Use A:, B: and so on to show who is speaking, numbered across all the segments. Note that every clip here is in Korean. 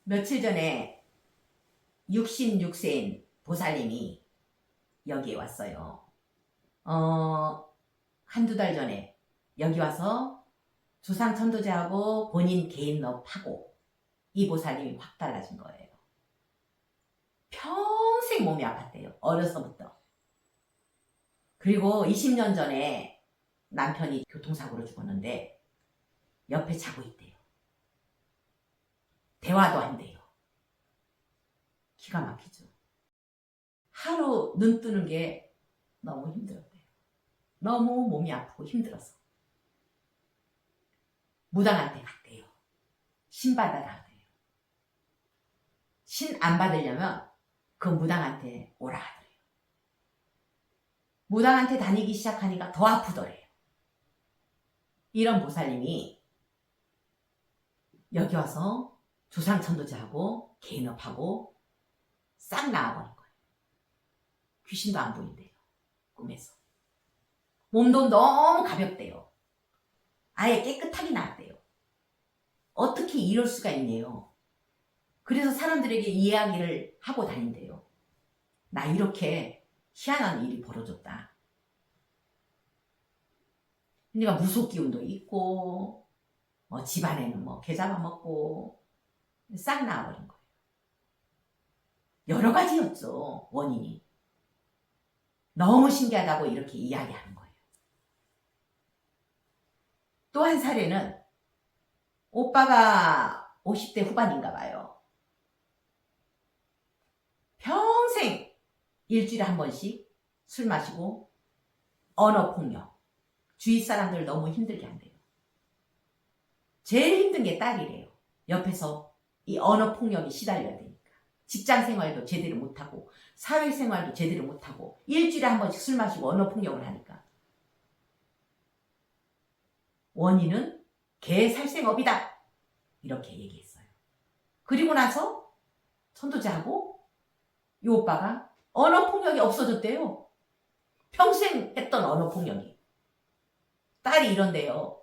A: 며칠 전에 66세인 보살님이 여기에 왔어요. 한두 달 전에 여기 와서 주상천도제하고 본인 개인업 하고 이 보살님이 확 달라진 거예요. 평생 몸이 아팠대요. 어려서부터. 그리고 20년 전에 남편이 교통사고로 죽었는데 옆에 자고 있대요. 대화도 한대요. 기가 막히죠. 하루 눈 뜨는 게 너무 힘들었대요. 너무 몸이 아프고 힘들어서. 무당한테 갔대요. 신 받아라 하대요. 신 안 받으려면 그 무당한테 오라 하더래요. 무당한테 다니기 시작하니까 더 아프더래요. 이런 보살님이 여기 와서 조상천도제하고 개인업하고 싹 나아버린 거예요. 귀신도 안 보인대요. 꿈에서. 몸도 너무 가볍대요. 아예 깨끗하게 나았대요. 어떻게 이럴 수가 있네요. 그래서 사람들에게 이야기를 하고 다닌대요. 나 이렇게 희한한 일이 벌어졌다. 그러니까 무속 기운도 있고 집안에는 개 잡아먹고 싹 나아버린 거예요. 여러 가지였죠. 원인이. 너무 신기하다고 이렇게 이야기하는 거예요. 또 한 사례는 오빠가 50대 후반인가 봐요. 평생 일주일에 한 번씩 술 마시고 언어폭력. 주위 사람들 너무 힘들게 한대요. 제일 힘든 게 딸이래요. 옆에서 이 언어폭력이 시달려야 되니까. 직장생활도 제대로 못하고 사회생활도 제대로 못하고 일주일에 한 번씩 술 마시고 언어폭력을 하니까. 원인은 개살생업이다. 이렇게 얘기했어요. 그리고 나서 천도제하고 이 오빠가 언어폭력이 없어졌대요. 평생 했던 언어폭력이. 딸이 이런데요.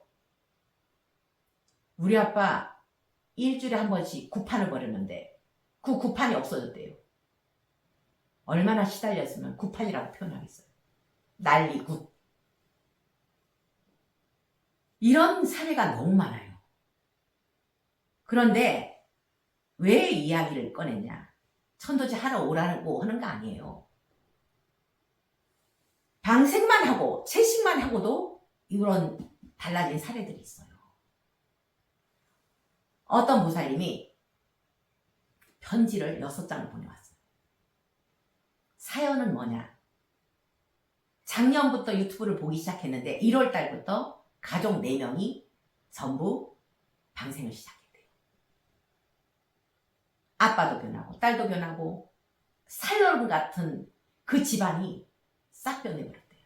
A: 우리 아빠 일주일에 한 번씩 구판을 벌였는데 그 구판이 없어졌대요. 얼마나 시달렸으면 구판이라고 표현하겠어요. 난리구. 이런 사례가 너무 많아요. 그런데 왜 이야기를 꺼냈냐? 천도제 하러 오라고 하는 거 아니에요. 방생만 하고 채식만 하고도 이런 달라진 사례들이 있어요. 어떤 보살님이 편지를 6장을 보내왔어요. 사연은 뭐냐? 작년부터 유튜브를 보기 시작했는데 1월 달부터 가족 4명이 전부 방생을 시작했대요. 아빠도 변하고 딸도 변하고 살얼음 같은 그 집안이 싹 변해버렸대요.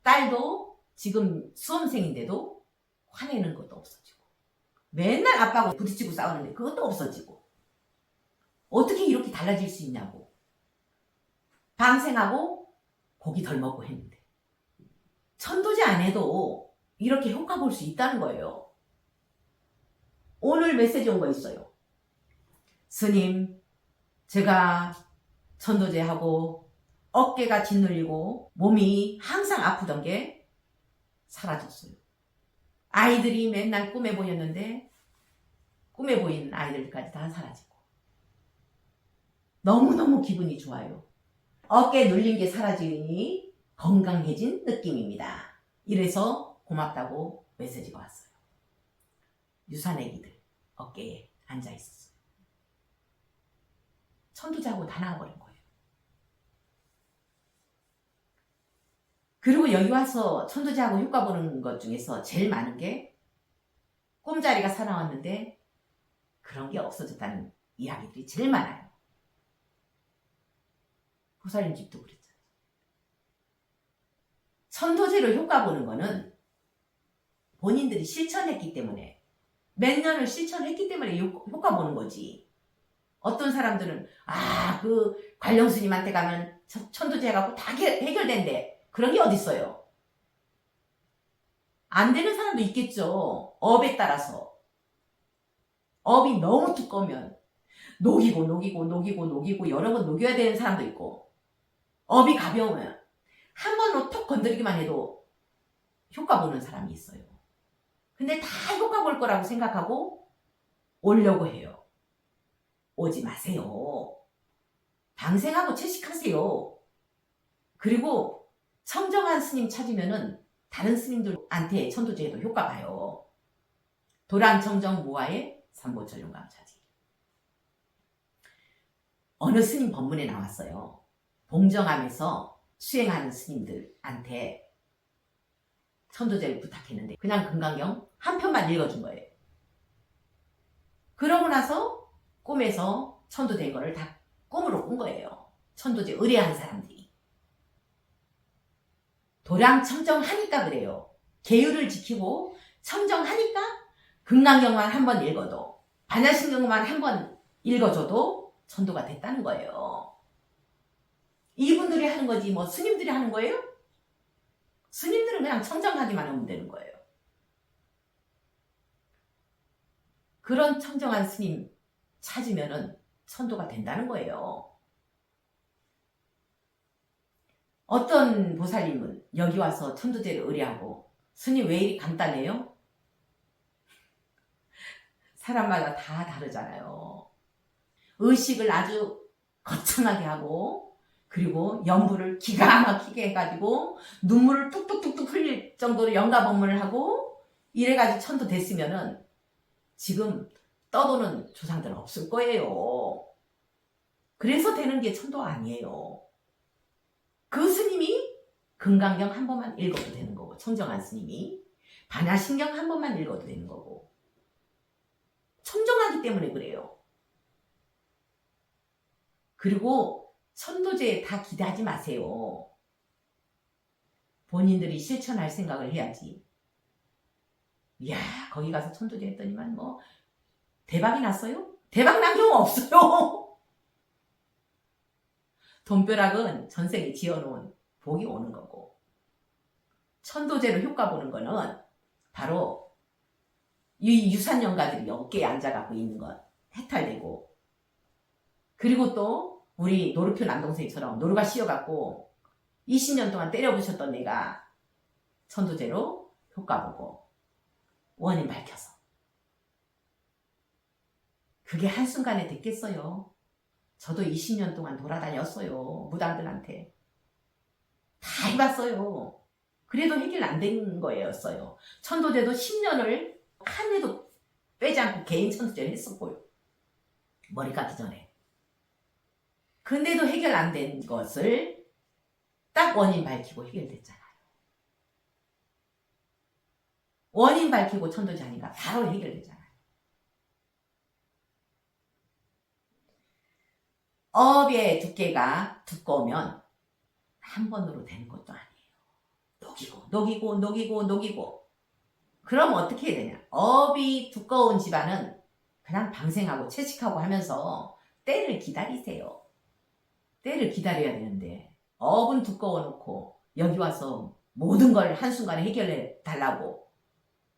A: 딸도 지금 수험생인데도 화내는 것도 없어지고 맨날 아빠하고 부딪히고 싸우는데 그것도 없어지고 어떻게 이렇게 달라질 수 있냐고. 방생하고 고기 덜 먹고 했는데 천도제 안 해도 이렇게 효과 볼 수 있다는 거예요. 오늘 메시지 온 거 있어요. 스님, 제가 천도제하고 어깨가 짓눌리고 몸이 항상 아프던 게 사라졌어요. 아이들이 맨날 꿈에 보였는데 꿈에 보이는 아이들까지 다 사라지고 너무너무 기분이 좋아요. 어깨 눌린 게 사라지니 건강해진 느낌입니다. 이래서 고맙다고 메시지가 왔어요. 유산애기들 어깨에 앉아 있었어요. 천도제하고 다 나와버린 거예요. 그리고 여기 와서 천도제하고 효과 보는 것 중에서 제일 많은 게 꿈자리가 사나웠는데 그런 게 없어졌다는 이야기들이 제일 많아요. 보살님 집도 그랬잖아요. 천도제로 효과 보는 거는 본인들이 실천했기 때문에 몇 년을 실천했기 때문에 효과 보는 거지. 어떤 사람들은 그 관령스님한테 가면 천도제 해갖고 다 해결된대. 그런 게 어딨어요. 안 되는 사람도 있겠죠. 업에 따라서. 업이 너무 두꺼우면 녹이고 여러 번 녹여야 되는 사람도 있고, 업이 가벼우면 한 번로 톡 건드리기만 해도 효과 보는 사람이 있어요. 근데 다 효과 볼 거라고 생각하고 오려고 해요. 오지 마세요. 방생하고 채식하세요. 그리고 청정한 스님 찾으면은 다른 스님들한테 천도제에도 효과 봐요. 도란청정 무아의 삼보철 용감 차지. 어느 스님 법문에 나왔어요. 봉정하면서 수행하는 스님들한테 천도제를 부탁했는데 그냥 금강경 한 편만 읽어준 거예요. 그러고 나서 꿈에서 천도된 거를 다 꿈으로 꾼 거예요. 천도제 의뢰한 사람들이. 도량 청정하니까 그래요. 계율을 지키고 청정하니까 금강경만 한 번 읽어도, 반야신경만 한 번 읽어줘도 천도가 됐다는 거예요. 이분들이 하는 거지 뭐 스님들이 하는 거예요? 스님들은 그냥 청정하기만 하면 되는 거예요. 그런 청정한 스님 찾으면은 천도가 된다는 거예요. 어떤 보살님은 여기 와서 천도제를 의뢰하고, 스님 왜 이리 간단해요? 사람마다 다 다르잖아요. 의식을 아주 거창하게 하고, 그리고 연부를 기가 막히게 해가지고 눈물을 뚝뚝뚝뚝 흘릴 정도로 영가법문을 하고 이래가지고 천도 됐으면은 지금 떠도는 조상들은 없을 거예요. 그래서 되는 게 천도 아니에요. 그 스님이 금강경 한 번만 읽어도 되는 거고, 청정한 스님이 반야신경 한 번만 읽어도 되는 거고, 청정하기 때문에 그래요. 그리고 천도제에 다 기대하지 마세요. 본인들이 실천할 생각을 해야지. 이야, 거기 가서 천도제 했더니만 뭐 대박이 났어요? 대박 난 경우 없어요. 돈벼락은 전생에 지어놓은 복이 오는 거고, 천도제로 효과 보는 거는 바로 이 유산연가들이 어깨에 앉아갖고 있는 것 해탈되고, 그리고 또 우리 노루표 남동생처럼 노루가 씌어갖고 20년 동안 때려부셨던 애가 천도제로 효과 보고 원인 밝혀서, 그게 한순간에 됐겠어요? 저도 20년 동안 돌아다녔어요. 무당들한테 다 해봤어요. 그래도 해결 안 된 거였어요. 천도제도 10년을 한 해도 빼지 않고 개인 천도제를 했었고요. 머리 깎기 전에. 근데도 해결 안 된 것을 딱 원인 밝히고 해결됐잖아요. 원인 밝히고 천도제 하니까 바로 해결되잖아요. 업의 두께가 두꺼우면 한 번으로 되는 것도 아니에요. 녹이고. 그럼 어떻게 해야 되냐? 업이 두꺼운 집안은 그냥 방생하고 채식하고 하면서 때를 기다리세요. 때를 기다려야 되는데 업은 두꺼워 놓고 여기 와서 모든 걸 한순간에 해결해 달라고,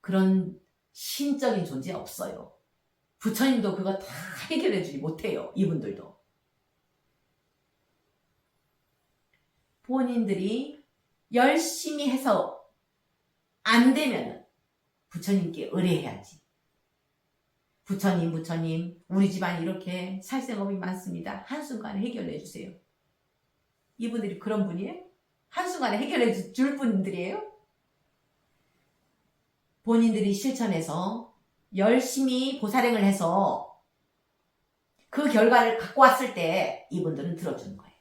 A: 그런 신적인 존재 없어요. 부처님도 그거 다 해결해 주지 못해요. 이분들도. 본인들이 열심히 해서 안 되면 부처님께 의뢰해야지. 부처님, 우리 집안 이렇게 살생업이 많습니다. 한순간에 해결해 주세요. 이분들이 그런 분이에요? 한순간에 해결해 줄 분들이에요? 본인들이 실천해서 열심히 보살행을 해서 그 결과를 갖고 왔을 때 이분들은 들어주는 거예요.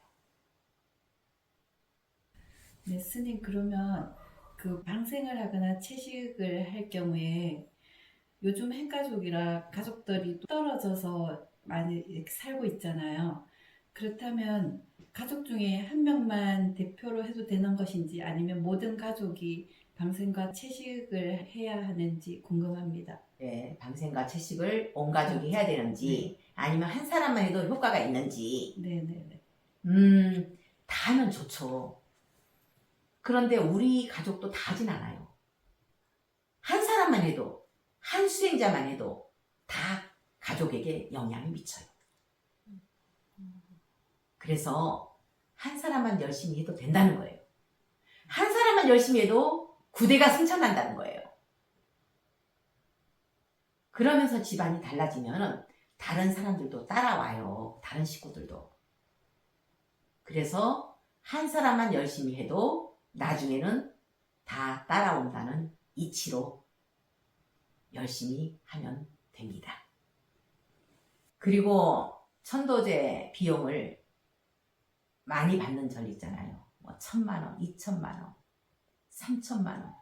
B: 네, 스님, 그러면 그 방생을 하거나 채식을 할 경우에 요즘 핵가족이라 가족들이 떨어져서 많이 이렇게 살고 있잖아요. 그렇다면 가족 중에 한 명만 대표로 해도 되는 것인지, 아니면 모든 가족이 방생과 채식을 해야 하는지 궁금합니다.
A: 네, 방생과 채식을 온 가족이 해야 되는지, 아니면 한 사람만 해도 효과가 있는지.
B: 네네네.
A: 다 하면 좋죠. 그런데 우리 가족도 다 하진 않아요. 한 사람만 해도, 한 수행자만 해도 다 가족에게 영향이 미쳐요. 그래서 한 사람만 열심히 해도 된다는 거예요. 한 사람만 열심히 해도 구대가 승천한다는 거예요. 그러면서 집안이 달라지면 다른 사람들도 따라와요. 다른 식구들도. 그래서 한 사람만 열심히 해도 나중에는 다 따라온다는 이치로 열심히 하면 됩니다. 그리고 천도제 비용을 많이 받는 절 있잖아요. 뭐 1,000만 원, 2,000만 원, 3,000만 원.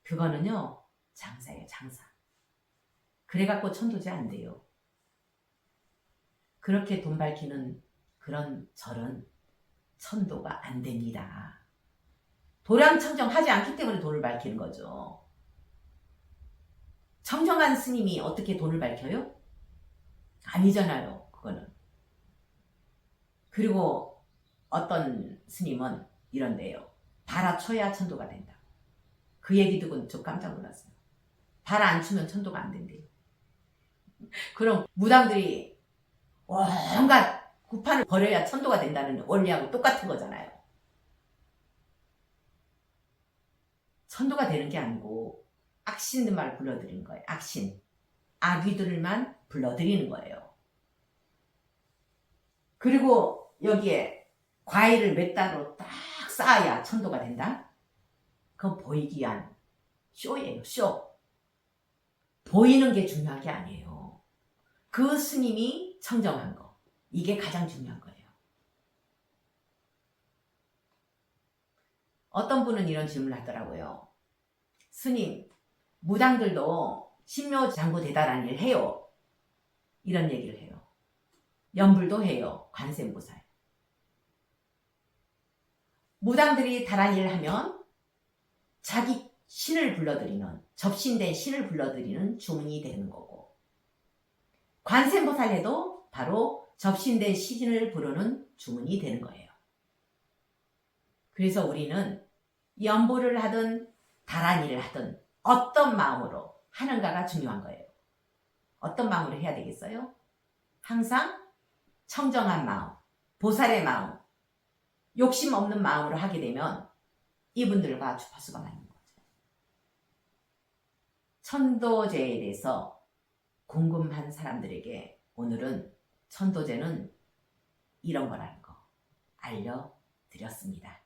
A: 그거는요, 장사예요, 장사. 그래갖고 천도제 안 돼요. 그렇게 돈 밝히는 그런 절은 천도가 안 됩니다. 도량청정하지 않기 때문에 돈을 밝히는 거죠. 청정한 스님이 어떻게 돈을 밝혀요? 아니잖아요, 그거는. 그리고 어떤 스님은 이런데요. 발아쳐야 천도가 된다. 그 얘기 듣고 저 깜짝 놀랐어요. 발 안 추면 천도가 안 된대요. 그럼 무당들이 온갖 구판을 벌여야 천도가 된다는 원리하고 똑같은 거잖아요. 천도가 되는 게 아니고 악신들만 불러들이는 거예요. 악신. 악귀들만 불러들이는 거예요. 그리고 여기에 과일을 몇 달로 딱 쌓아야 천도가 된다? 그건 보이기 위한 쇼예요. 쇼. 보이는 게 중요한 게 아니에요. 그 스님이 청정한 거. 이게 가장 중요한 거예요. 어떤 분은 이런 질문을 하더라고요. 스님, 무당들도 신묘장구 대단한 일 해요. 이런 얘기를 해요. 연불도 해요. 관세음보살. 무당들이 다란 일을 하면 자기 신을 불러들이는, 접신된 신을 불러들이는 주문이 되는 거고, 관세음보살 해도 바로 접신된 신을 부르는 주문이 되는 거예요. 그래서 우리는 연보를 하든 다란 일을 하든 어떤 마음으로 하는가가 중요한 거예요. 어떤 마음으로 해야 되겠어요? 항상 청정한 마음, 보살의 마음, 욕심 없는 마음으로 하게 되면 이분들과 주파수가 맞는 거죠. 천도제에 대해서 궁금한 사람들에게 오늘은 천도제는 이런 거라는 거 알려드렸습니다.